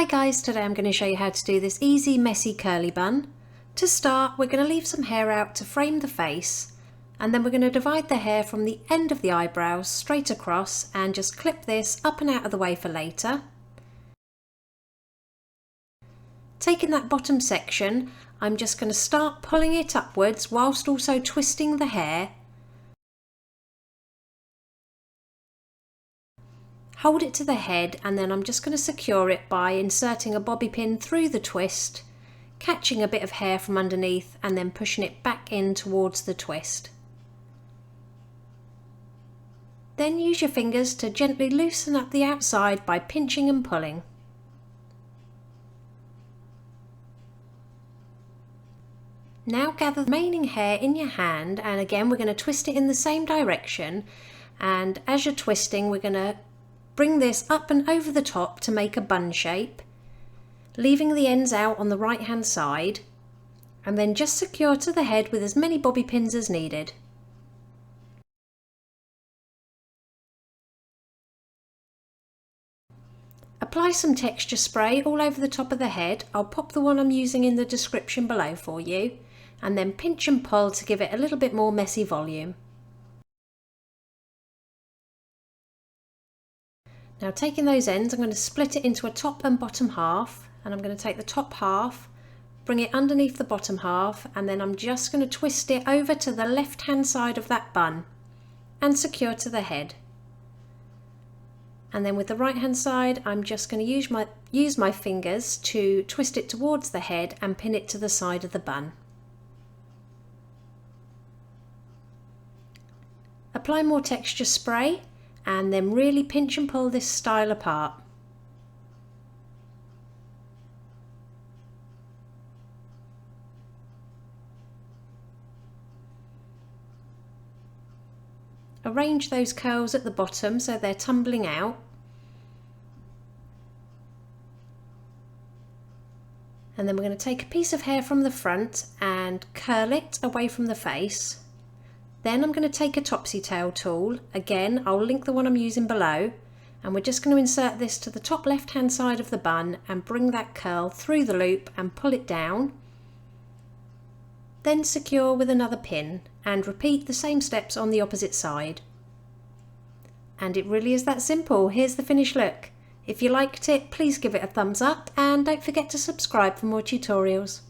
Hi guys, today I'm going to show you how to do this easy messy curly bun. To start, we're going to leave some hair out to frame the face, and then we're going to divide the hair from the end of the eyebrows straight across and just clip this up and out of the way for later. Taking that bottom section, I'm just going to start pulling it upwards whilst also twisting the hair. Hold it to the head, and then I'm just going to secure it by inserting a bobby pin through the twist, catching a bit of hair from underneath and then pushing it back in towards the twist. Then use your fingers to gently loosen up the outside by pinching and pulling. Now gather the remaining hair in your hand, and again we're going to twist it in the same direction, and as you're twisting we're going to bring this up and over the top to make a bun shape, leaving the ends out on the right hand side, and then just secure to the head with as many bobby pins as needed. Apply some texture spray all over the top of the head. I'll pop the one I'm using in the description below for you, and then pinch and pull to give it a little bit more messy volume. Now taking those ends, I'm going to split it into a top and bottom half, and I'm going to take the top half, bring it underneath the bottom half, and then I'm just going to twist it over to the left hand side of that bun and secure to the head. And then with the right hand side, I'm just going to use my fingers to twist it towards the head and pin it to the side of the bun. Apply more texture spray and then really pinch and pull this style apart. Arrange those curls at the bottom so they're tumbling out. And then we're going to take a piece of hair from the front and curl it away from the face. Then I'm going to take a topsy tail tool. Again, I'll link the one I'm using below, and we're just going to insert this to the top left hand side of the bun and bring that curl through the loop and pull it down. Then secure with another pin and repeat the same steps on the opposite side. And it really is that simple. Here's the finished look. If you liked it, please give it a thumbs up and don't forget to subscribe for more tutorials.